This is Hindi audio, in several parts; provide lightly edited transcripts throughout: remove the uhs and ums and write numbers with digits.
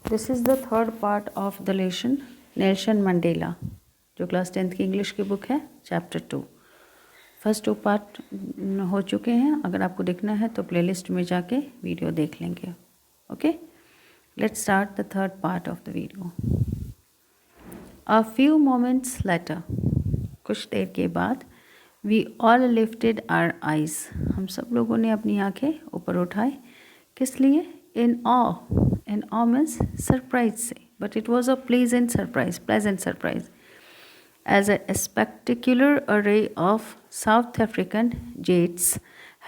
This is the third part of the lesson Nelson Mandela, जो क्लास 10th की इंग्लिश की बुक है, चैप्टर 2। फर्स्ट 2 पार्ट हो चुके हैं। अगर आपको देखना है तो प्लेलिस्ट में जाके वीडियो देख लेंगे। Okay, let's start the third part of the video. A few moments later, कुछ देर के बाद, we all lifted our eyes, हम सब लोगों ने अपनी आंखें ऊपर उठाई। किस लिए? इन ऑ, इन ऑ मीन्स सरप्राइज से, but it was a pleasant surprise as a spectacular array of South African jets,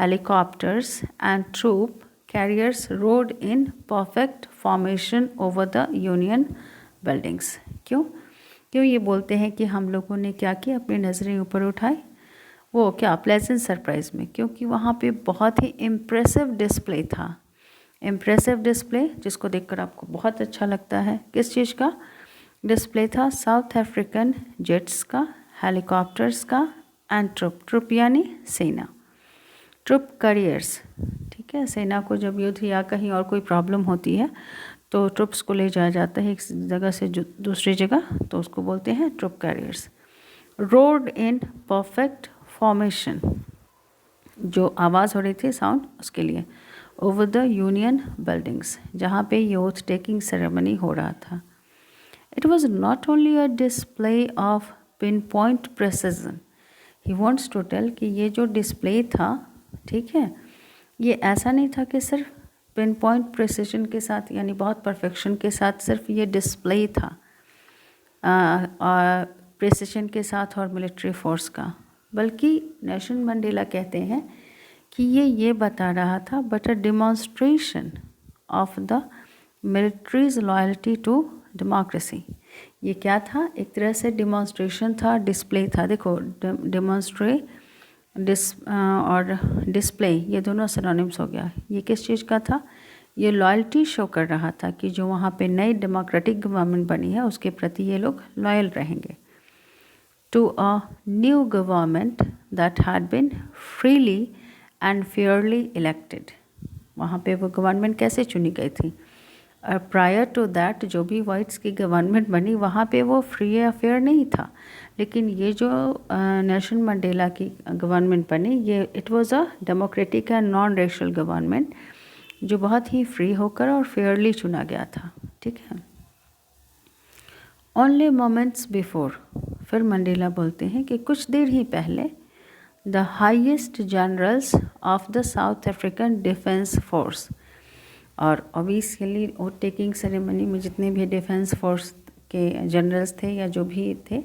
helicopters, and troop carriers rode in perfect formation over the Union buildings. क्यों क्यों ये बोलते हैं कि हम लोगों ने क्या किया, अपनी नज़रें ऊपर उठाई? वो क्या प्लेजेंट सरप्राइज में, क्योंकि वहाँ पे बहुत ही इम्प्रेसिव डिस्प्ले था। इम्प्रेसिव डिस्प्ले जिसको देखकर आपको बहुत अच्छा लगता है। किस चीज़ का डिस्प्ले था? साउथ अफ्रीकन जेट्स का, हेलीकॉप्टर्स का, एंड ट्रुप यानी सेना, ट्रुप करियर्स। ठीक है, सेना को जब युद्ध या कहीं और कोई प्रॉब्लम होती है तो ट्रुप्स को ले जाया जाता है एक जगह से दूसरी जगह, तो उसको बोलते हैं troop carriers. Rode in perfect formation, जो आवाज़ हो रही थी, साउंड, उसके लिए। ओवर द यूनियन बिल्डिंग्स, जहाँ पे ओथ टेकिंग सेरेमनी हो रहा था। It was not only a display of pinpoint precision. He wants to tell कि ये जो डिस्प्ले था, ठीक है, ये ऐसा नहीं था कि सिर्फ पिन पॉइंट प्रिसिजन के साथ, यानी बहुत परफेक्शन के साथ सिर्फ ये डिस्प्ले था प्रिसिजन के साथ और मिलिट्री फोर्स का, बल्कि नेल्सन मंडेला कहते हैं कि ये बता रहा था but a demonstration of the military's loyalty to democracy. ये क्या था? एक तरह से डिमॉन्स्ट्रेशन था, डिस्प्ले था। देखो, और डिस्प्ले ये दोनों सिनोनिम्स हो गया। ये किस चीज़ का था? ये लॉयल्टी शो कर रहा था कि जो वहाँ पे नई डेमोक्रेटिक गवर्नमेंट बनी है उसके प्रति ये लोग लॉयल रहेंगे। To a new government that had been freely and fairly elected. वहाँ पे वो गवर्नमेंट कैसे चुनी गई थी? प्रायर टू दैट जो भी वाइट्स की गवर्नमेंट बनी वहाँ पे वो फ्री अफेयर नहीं था, लेकिन ये जो नेल्सन मंडेला की गवर्नमेंट बनी, ये it was a democratic and non racial government, जो बहुत ही फ्री होकर और फेयरली चुना गया था। ठीक है। ओनली मोमेंट्स बिफोर, फिर मंडेला बोलते हैं कि कुछ देर ही पहले, the highest generals of the south African defence force, और ऑब्वियसली ओथ टेकिंग सेरेमनी में जितने भी डिफेंस फोर्स के जनरल्स थे या जो भी थे,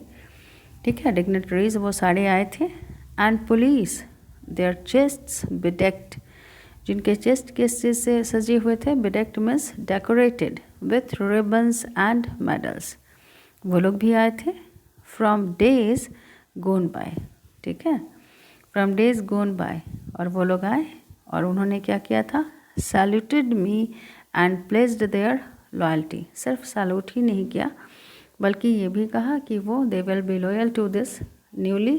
ठीक है, डिग्नेटरीज, वो सारे आए थे। And police, their chests bedecked, जिनके चेस्ट किस चीज़ से सजे हुए थे? Bedecked means decorated with ribbons and medals. वो लोग भी आए थे। फ्रॉम डेज गोन बाय, ठीक है, फ्रॉम डेज गोन बाय, और वो लोग आए और उन्होंने क्या किया था? Saluted me and placed their loyalty. सिर्फ सैल्यूट ही नहीं किया, बल्कि ये भी कहा कि वो they will be loyal to this newly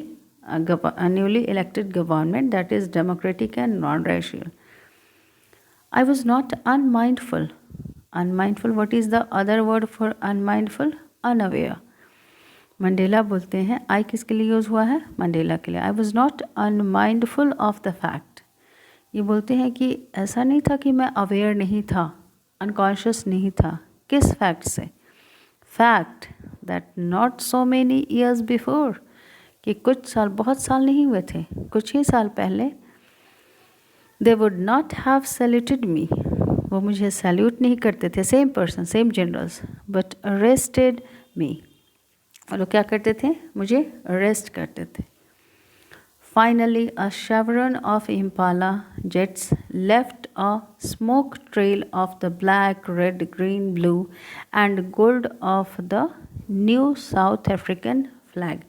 elected government that is democratic and non racial. I was not unmindful. Unmindful, what is the other word for unmindful? Unaware. Mandela बोलते हैं, आई किसके लिए यूज़ हुआ है? मंडेला के लिए। आई was not unmindful of the fact, ये बोलते हैं कि ऐसा नहीं था कि मैं अवेयर नहीं था, अनकॉन्शियस नहीं था। किस फैक्ट से? Fact that not so many years before, कि कुछ साल, बहुत साल नहीं हुए थे, कुछ ही साल पहले, they would not have saluted me, वो मुझे सैल्यूट नहीं करते थे, same person, same generals, but arrested me, और वो क्या करते थे? मुझे अरेस्ट करते थे। Finally, a chevron of Impala jets left a smoke trail of the black, red, green, blue, and gold of the new South African flag.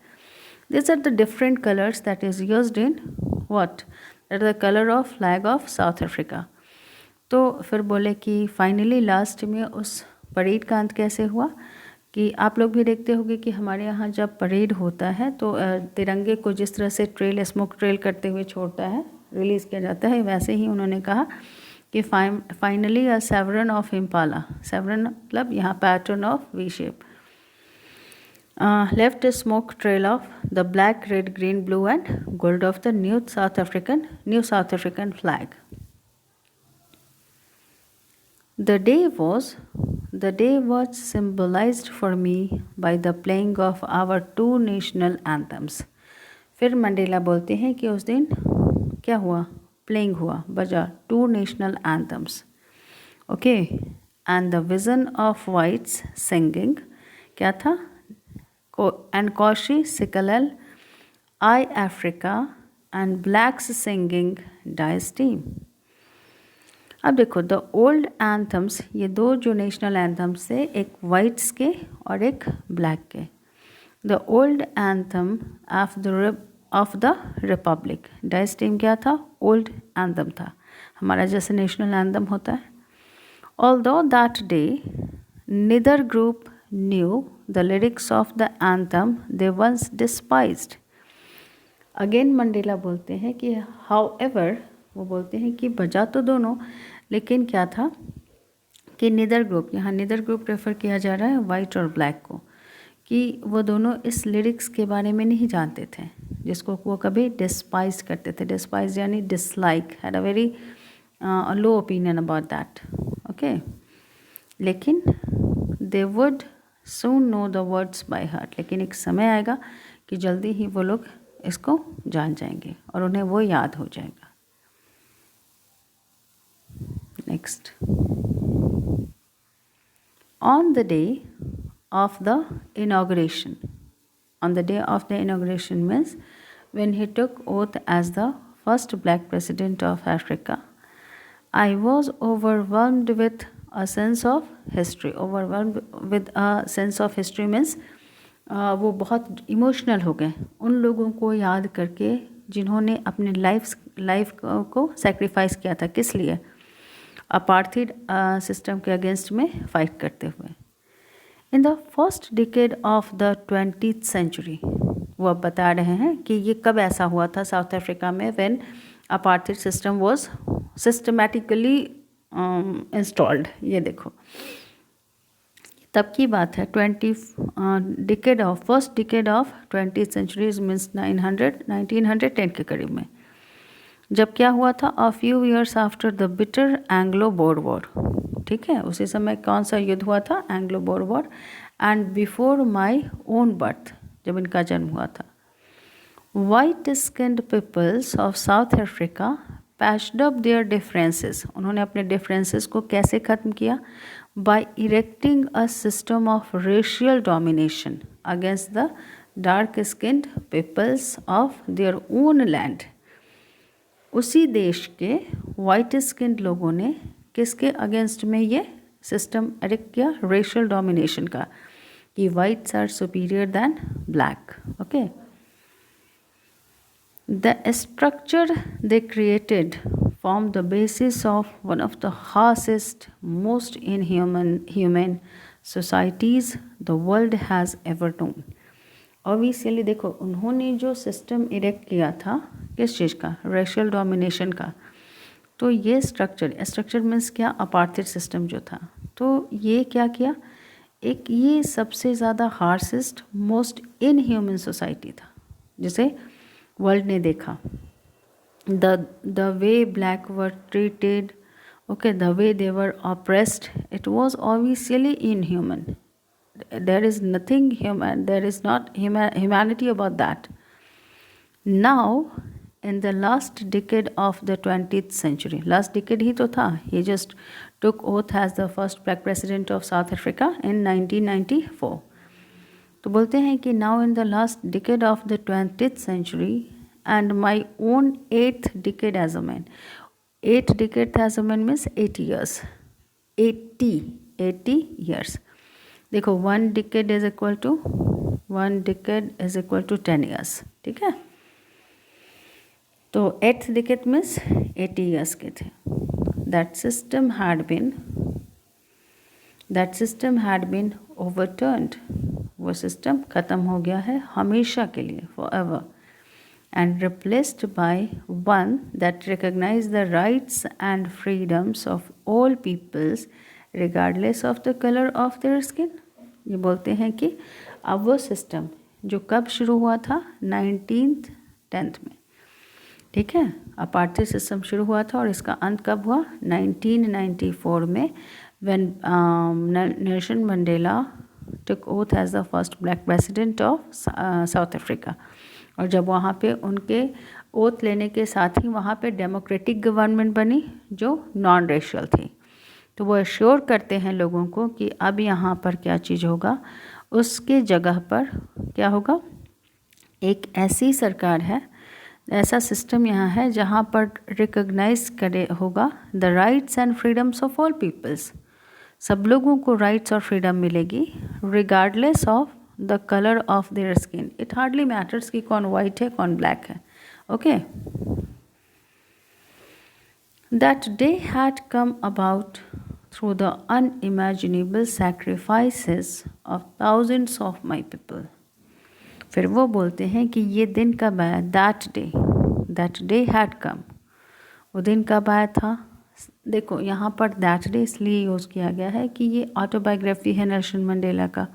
These are the different colors that is used in what? That is the color of flag of South Africa. तो फिर बोले कि फाइनली लास्ट में उस परेड का अंत कैसे हुआ? कि आप लोग भी देखते होंगे कि हमारे यहाँ जब परेड होता है तो तिरंगे को जिस तरह से ट्रेल, स्मोक ट्रेल करते हुए छोड़ता है, रिलीज़ किया जाता है, वैसे ही उन्होंने कहा कि फाइनली अ सेवरन ऑफ इम्पाला, सेवरन मतलब यहाँ pattern of V shape, left a smoke trail of the black, red, green, blue and gold of the new South African flag. The day was symbolized for me by the playing of our two national anthems. फिर मंडेला बोलते हैं कि उस दिन क्या हुआ, प्लेइंग हुआ, बजा two national anthems, okay, and the vision of whites singing, क्या था, and Koshi Sikalel, I Africa and blacks singing Dice Team. अब देखो द ओल्ड एंथम्स, ये दो जो नेशनल एंथम्स थे, एक वाइट्स के और एक ब्लैक के. The old anthem of the Republic, dice team क्या था, ओल्ड एंथम था, हमारा जैसे नेशनल एंथम होता है. Although that day neither group knew the lyrics of the anthem they once despised. Again Mandela बोलते हैं कि however, वो बोलते हैं कि बजा तो दोनों, लेकिन क्या था कि निदर ग्रुप, यहाँ निदर ग्रुप रेफर किया जा रहा है वाइट और ब्लैक को, कि वो दोनों इस लिरिक्स के बारे में नहीं जानते थे, जिसको वो कभी डिस्पाइज करते थे. डिस्पाइज यानी dislike, had a very low opinion about that, okay. लेकिन they would soon know the words by heart, लेकिन एक समय आएगा कि जल्दी ही वो लोग इसको जान जाएंगे और उन्हें वो याद हो जाएगा. Next, on the day of the inauguration, on the day of the inauguration means when he took oath as the first black president of Africa, I was overwhelmed with a sense of history. Overwhelmed with a sense of history means वो बहुत इमोशनल हो गए उन लोगों को याद करके जिन्होंने अपने लाइफ को सेक्रीफाइस किया था. किस लिए, अपार्थाइड सिस्टम के अगेंस्ट में फाइट करते हुए. In the first decade of the 20th century, वो अब बता रहे हैं कि ये कब ऐसा हुआ था साउथ अफ्रीका में, when apartheid system was systematically installed. ये देखो तब की बात है, first decade of 20th century means 1910 के करीब में, जब क्या हुआ था, a few years after the bitter Anglo Boer war. ठीक है, उसी समय कौन सा युद्ध हुआ था, Anglo Boer war, and before my own birth, जब इनका जन्म हुआ था. White skinned peoples of South Africa patched up their differences, उन्होंने अपने डिफरेंसेस को कैसे ख़त्म किया, by erecting a system of racial domination against the dark skinned peoples of their own land. उसी देश के वाइट स्किन्ड लोगों ने किसके अगेंस्ट में ये सिस्टम इरेक्ट किया, रेशियल डोमिनेशन का, कि whites are superior than black. Okay, the structure they created formed the basis of one of the harshest, most inhuman societies the world has ever known. Obviously देखो उन्होंने जो सिस्टम इरेक्ट किया था किस चीज़ का, रेशियल डोमिनेशन का. तो ये स्ट्रक्चर मीन्स क्या, अपार्थाइड सिस्टम जो था, तो ये क्या किया, एक ये सबसे ज़्यादा हार्शेस्ट, मोस्ट इनह्यूमन सोसाइटी था जिसे वर्ल्ड ने देखा. The way black were treated, okay, the way they were oppressed, it was obviously inhuman. There is nothing human, there is not humanity about that. Now, in the last decade of the 20th century, last decade ही तो था, he just took oath as the first black president of South Africa in 1994. तो बोलते हैं कि now in the last decade of the 20th century and my own 8th decade as a man. 8th decade as a man means 80 years. 80 years. देखो 1 decade is equal to 10 years. ठीक है, तो 8th decade means 80 years के थे. That system had been overturned. वो सिस्टम ख़त्म हो गया है हमेशा के लिए, forever. and replaced by one that recognized the rights and freedoms of all peoples regardless of the color of their skin. ये बोलते हैं कि अब वो सिस्टम जो कब शुरू हुआ था 19th 10th में, ठीक है, अपार्थाइड सिस्टम शुरू हुआ था और इसका अंत कब हुआ 1994 में when Nelson Mandela took oath as the first black president of South Africa. और जब वहाँ पे उनके ओथ लेने के साथ ही वहाँ पे डेमोक्रेटिक गवर्नमेंट बनी जो नॉन रेशियल थी, तो वो एश्योर करते हैं लोगों को कि अब यहाँ पर क्या चीज़ होगा, उसके जगह पर क्या होगा, एक ऐसी सरकार है, ऐसा सिस्टम यहाँ है जहाँ पर रिकॉग्नाइज करे होगा the rights and freedoms of all peoples, सब लोगों को राइट्स और फ्रीडम मिलेगी regardless of the colour of their skin. It hardly matters कि कौन वाइट है कौन ब्लैक है. Okay. That day had come about through the unimaginable sacrifices of thousands of my people. फिर वो बोलते हैं कि ये दिन कब आया, दैट डे हैड कम, वो दिन कब आया था. देखो यहाँ पर दैट डे इसलिए यूज़ किया गया है कि ये ऑटोबायोग्राफी है नेल्सन मंडेला का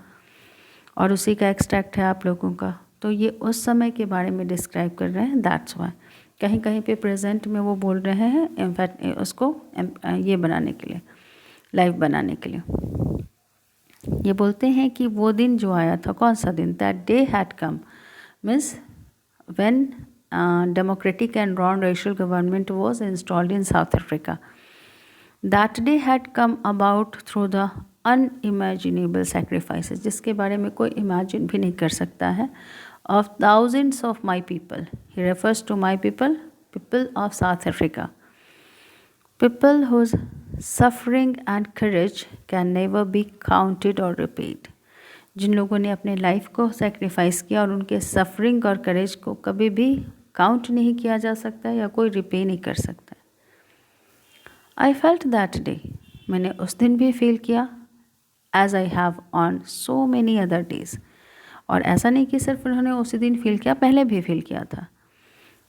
और उसी का एक्सट्रैक्ट है आप लोगों का, तो ये उस समय के बारे में डिस्क्राइब कर रहे हैं. दैट्स वाई कहीं कहीं पे प्रेजेंट में वो बोल रहे हैं इनफैक्ट उसको ये बनाने के लिए, लाइव बनाने के लिए. ये बोलते हैं कि वो दिन जो आया था, कौन सा दिन, that day had come means when democratic and non-racial government was installed in South Africa. That day had come about through the unimaginable sacrifices, जिसके बारे में कोई imagine भी नहीं कर सकता है, of thousands of my people. He refers to my people, people of South Africa. People whose suffering and courage can never be counted or repaid. जिन लोगों ने अपने लाइफ को सेक्रीफाइस किया और उनके सफरिंग और करेज को कभी भी काउंट नहीं किया जा सकता या कोई रिपे नहीं कर सकता. आई फेल्ट दैट डे, मैंने उस दिन भी फील किया, as I have on so many other days. और ऐसा नहीं कि सिर्फ उन्होंने उसी दिन फील किया, पहले भी फील किया था.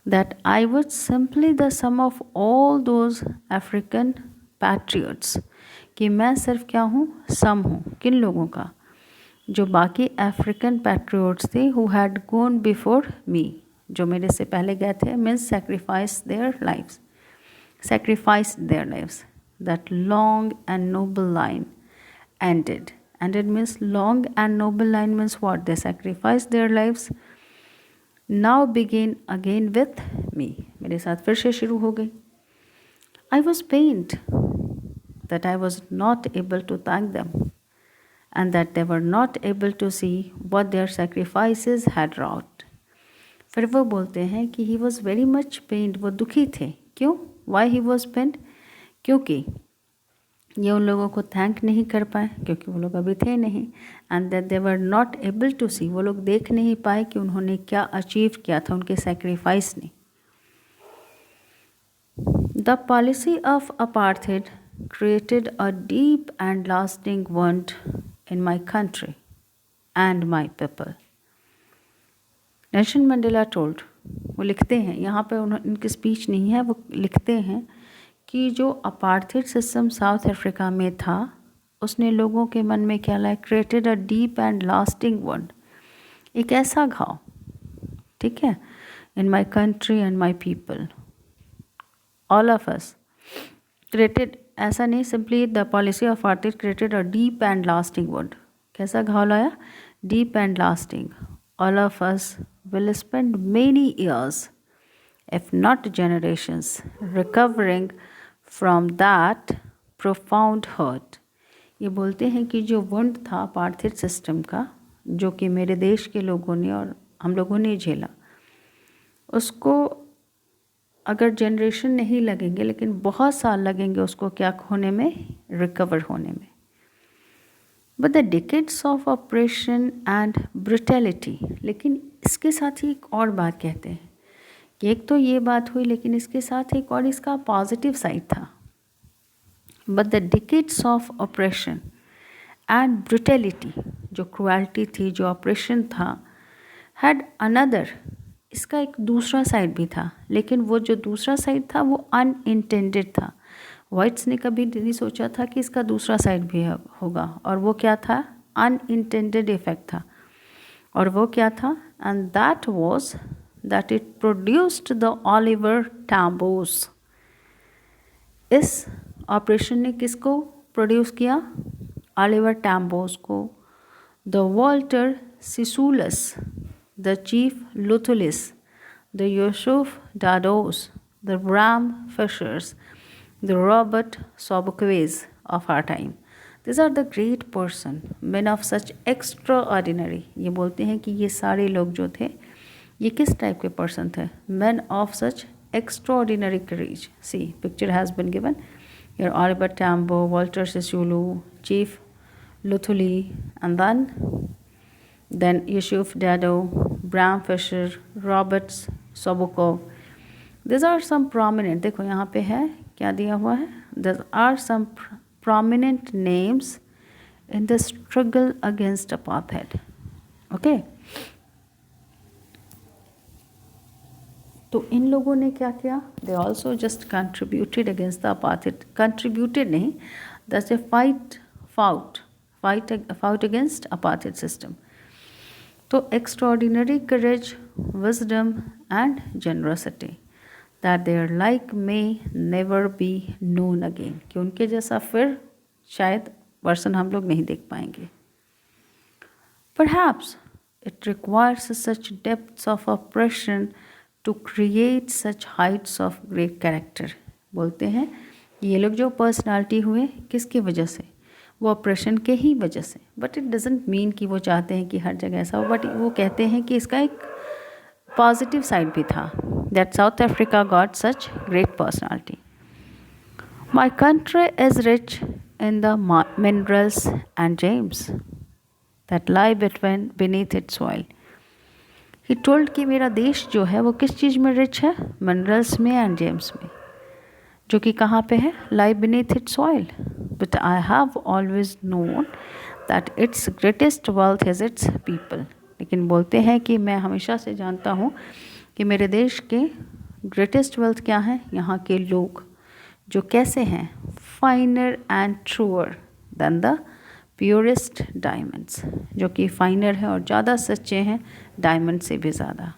That I was simply the sum of all those African patriots, कि मैं सिर्फ क्या हूँ, सम हूँ, किन लोगों का, जो बाकी अफ्रीकन पैट्रियट्स थे, who had gone before me, जो मेरे से पहले गए थे, means sacrificed their lives. That long and noble line ended. Ended means long and noble line means what? They sacrificed their lives. Now begin again with me. मेरे साथ फिर से शुरू हो गई. I was pained that I was not able to thank them, and that they were not able to see what their sacrifices had wrought. फिर वो बोलते हैं कि he was very much pained, वो दुखी थे. क्यों? Why he was pained? क्योंकि ये उन लोगों को थैंक नहीं कर पाए, क्योंकि वो लोग अभी थे नहीं, and that they were not able to see, वो लोग देख नहीं पाए कि उन्होंने क्या अचीव किया था उनके सेक्रीफाइस ने. The policy of apartheid created a deep and lasting wound in my country and my people. Nelson Mandela told, वो लिखते हैं यहाँ पे, उनकी स्पीच नहीं है, वो लिखते हैं कि जो अपार्थाइड सिस्टम साउथ अफ्रीका में था उसने लोगों के मन में क्या लाया, created a deep and lasting wound, एक ऐसा घाव, ठीक है, in my country and my people, all of us created, ऐसा नहीं simply the policy of apartheid created a deep and lasting wound, कैसा घाव लाया, deep and lasting. All of us will spend many years, if not generations, recovering from that profound hurt. ये बोलते हैं कि जो वुंड था अपार्थाइड सिस्टम का, जो कि मेरे देश के लोगों ने और हम लोगों ने झेला, उसको अगर जनरेशन नहीं लगेंगे लेकिन बहुत साल लगेंगे उसको क्या होने में, रिकवर होने में. But the decades of oppression and brutality, लेकिन इसके साथ ही एक और बात कहते हैं कि एक तो ये बात हुई लेकिन इसके साथ एक और इसका पॉजिटिव साइड था. But the decades of oppression and brutality, जो क्रुएल्टी थी, जो ऑपरेशन था, had another, इसका एक दूसरा साइड भी था, लेकिन वो जो दूसरा साइड था वो अनइंटेंडेड था। वाइट्स ने कभी नहीं सोचा था कि इसका दूसरा साइड भी होगा, और वो क्या था? अनइंटेंडेड इफेक्ट था। और वो क्या था? And that was that it produced the Oliver Tambos. इस ऑपरेशन ने किसको प्रोड्यूस किया? ऑलिवर टैम्बोस को। The Walter Sisulus, the Chief Luthulis, the Yusuf Dadoos, the Bram Fischers, the Robert Sobukwes of our time. These are the great person, men of such extraordinary. ये बोलते हैं कि ये सारे लोग जो थे ये किस टाइप के पर्सन थे? Men of such extraordinary courage. See, picture has been given. Here Oliver Tambo, Walter Sisulu, Chief Luthuli, and then Yusuf Dado, Bram Fisher, Roberts Sobukov. These are some prominent. देखो यहाँ पे है क्या दिया हुआ है? There are some prominent names in the struggle against apartheid. Okay. तो इन लोगों ने क्या किया? They also just contributed against the apartheid. Contributed नहीं, that's a fought against apartheid system. तो extraordinary courage, wisdom and generosity that their like may never be known again. कि उनके जैसा फिर शायद वर्सन हम लोग नहीं देख पाएंगे. Perhaps it requires such depths of oppression to create such heights of great character. बोलते हैं ये लोग जो पर्सनालिटी हुए किसकी वजह से? वो ऑपरेशन के ही वजह से. बट इट डजेंट मीन कि वो चाहते हैं कि हर जगह ऐसा हो, बट वो कहते हैं कि इसका एक पॉजिटिव साइड भी था. That south Africa got such great personality. My country is rich in the minerals and James that lie between beneath its soil. He told कि मेरा देश जो है वो किस चीज़ में रिच है? मिनरल्स में एंड जेम्स में, जो कि कहाँ पे है? Lie beneath its soil. But I have always known that its greatest wealth is its people. लेकिन बोलते हैं कि मैं हमेशा से जानता हूँ कि मेरे देश के ग्रेटेस्ट वेल्थ क्या है? यहाँ के लोग, जो कैसे हैं? Finer and truer than the purest diamonds, जो कि फाइनर है और ज़्यादा सच्चे हैं डायमंड से भी ज़्यादा.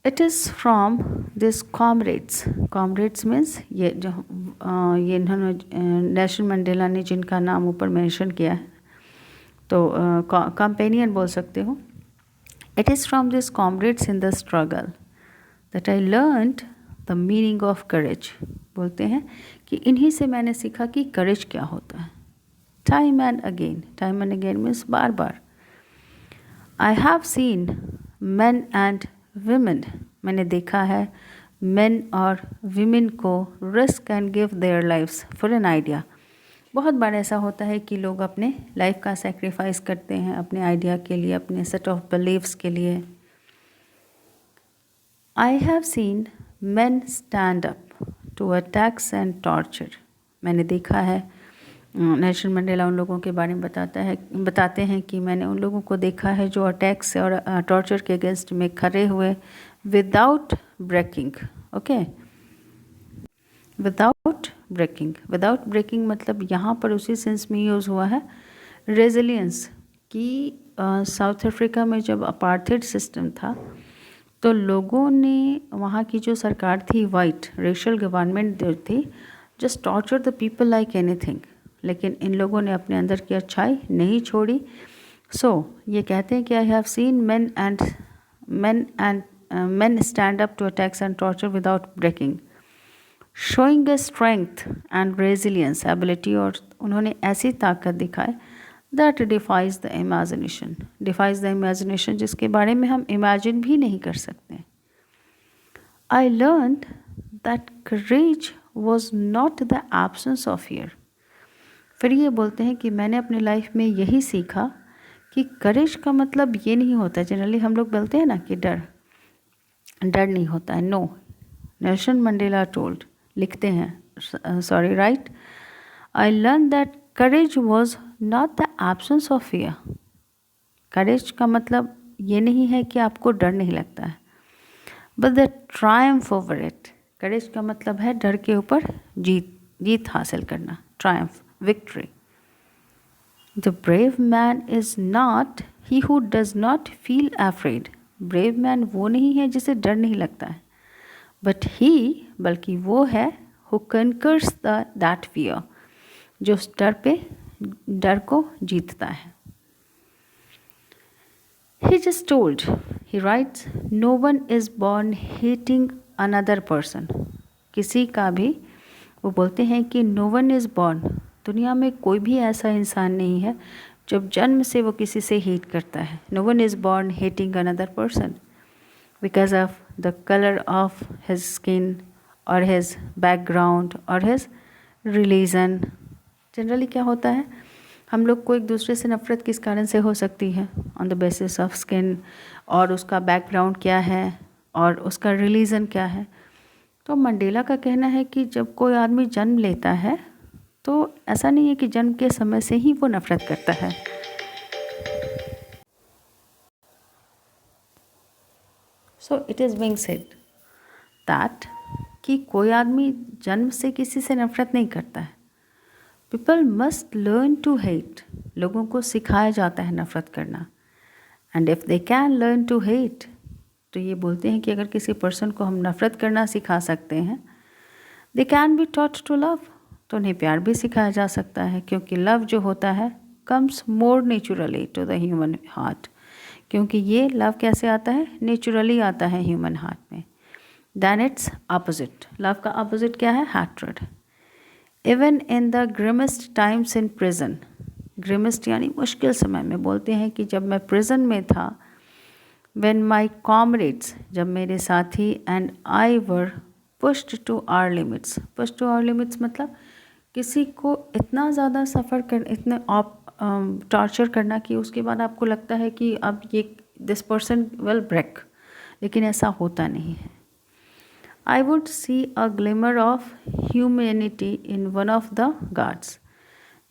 It is from this comrades. Comrades means ये जो ये इन्होंने नेल्सन मंडेला ने जिनका नाम ऊपर मेंशन किया है, तो कंपेनियन बोल सकते हो. It is from this comrades in the struggle that I learned the meaning of courage. बोलते हैं कि इन्हीं से मैंने सीखा कि करेज क्या होता है. टाइम एंड अगेन मीन्स बार बार. I have seen men and women. मैंने देखा है मेन और विमेन को risk and give their lives for an idea. बहुत बार ऐसा होता है कि लोग अपने लाइफ का सेक्रीफाइस करते हैं अपने आइडिया के लिए, अपने सेट ऑफ बिलीव्स के लिए. आई have scene men stand up to attacks and torture. मैंने देखा है, नेल्सन मंडेला उन लोगों के बारे में बताते हैं कि मैंने उन लोगों को देखा है जो अटैक्स और टॉर्चर के अगेंस्ट में खड़े हुए without breaking. Okay, without breaking मतलब यहाँ पर उसी सेंस में यूज़ हुआ है रेजिलियंस कि साउथ अफ्रीका में जब अपार्थेड सिस्टम था तो लोगों ने, वहाँ की जो सरकार थी वाइट रेशियल गवर्नमेंट जो थी, just torture the people like anything. लेकिन इन लोगों ने अपने अंदर की अच्छाई नहीं छोड़ी. सो ये कहते हैं कि आई have scene men stand up to attacks and torture without breaking, showing a strength and resilience ability. और उन्होंने ऐसी ताकत दिखाई that defies the imagination, जिसके बारे में हम इमेजिन भी नहीं कर सकते. I learned that courage was not the absence of fear. फिर ये बोलते हैं कि मैंने अपनी लाइफ में यही सीखा कि करेज का मतलब ये नहीं होता. जनरली हम लोग बोलते हैं ना कि डर नहीं होता है. नो, नेल्सन मंडेला टोल्ड, लिखते हैं sorry write, I learn that courage was not the absence of fear. Courage का मतलब ये नहीं है कि आपको डर नहीं लगता है, but the triumph over it. Courage का मतलब है डर के ऊपर जीत हासिल करना, triumph, victory. The brave man is not he who does not feel afraid. Brave man वो नहीं है जिसे डर नहीं लगता है, बट ही, बल्कि वो है, हु कनकर्स दैट फियर, जो उस डर को जीतता है। He just told, he writes, no one is born hating another person. किसी का भी, वो बोलते हैं कि no one is born, दुनिया में कोई भी ऐसा इंसान नहीं है जब जन्म से वो किसी से हेट करता है। No one is born hating another person because of the color of his skin or his background or his religion. Generally क्या होता है, हम लोग को एक दूसरे से नफ़रत किस कारण से हो सकती है? On the basis of skin, और उसका बैकग्राउंड क्या है, और उसका रिलीजन क्या है। तो मंडेला का कहना है कि जब कोई आदमी जन्म लेता है तो ऐसा नहीं है कि जन्म के समय से ही वो नफ़रत करता है। So it is being said that कि कोई आदमी जन्म से किसी से नफ़रत नहीं करता है। People must learn to hate, लोगों को सिखाया जाता है नफ़रत करना। And if they can learn to hate, तो ये बोलते हैं कि अगर किसी पर्सन को हम नफ़रत करना सिखा सकते हैं, they can be taught to love, तो उन्हें प्यार भी सिखाया जा सकता है, क्योंकि लव जो होता है comes more naturally to the human heart, क्योंकि ये लव कैसे आता है, नेचुरली आता है ह्यूमन हार्ट में, दैन इट्स अपोजिट। लव का अपोजिट क्या है, hatred. Even in the grimmest times in prison, grimmest यानी मुश्किल समय में, बोलते हैं कि जब मैं प्रिजन में था, व्हेन माई कॉमरेड्स, जब मेरे साथी and I were pushed to our limits. Push to our limits मतलब किसी को इतना ज़्यादा सफ़र कर, इतने टॉर्चर करना कि उसके बाद आपको लगता है कि अब ये दिस पर्सन विल ब्रेक, लेकिन ऐसा होता नहीं है। I would see a glimmer of humanity in one of the guards.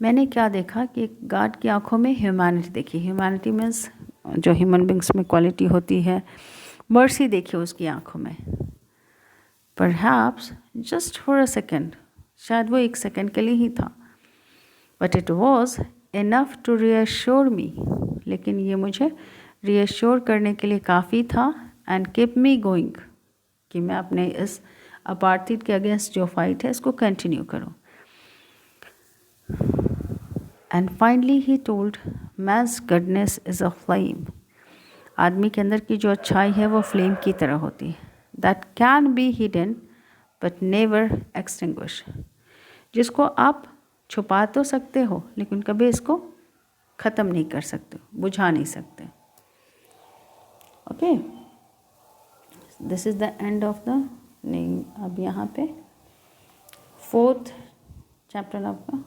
मैंने क्या देखा कि एक गार्ड की आंखों में ह्यूमैनिटी देखी। ह्यूमैनिटी मीन्स जो ह्यूमन बींग्स में क्वालिटी होती है, मर्सी देखी उसकी आंखों में। Perhaps just for a second, शायद वो एक सेकेंड के लिए ही था, but it was enough to reassure me, लेकिन ये मुझे reassure करने के लिए काफ़ी था, and keep me going, कि मैं अपने इस अपार्थित के अगेंस्ट जो फाइट है इसको कंटिन्यू करूं। And finally he told, man's goodness is a flame, आदमी के अंदर की जो अच्छाई है वो फ्लेम की तरह होती है, that can be hidden but never extinguish, जिसको आप छुपा तो सकते हो लेकिन कभी इसको ख़त्म नहीं कर सकते, बुझा नहीं सकते। Okay, this is the end of the, नहीं अब यहाँ पे 4th चैप्टर आपका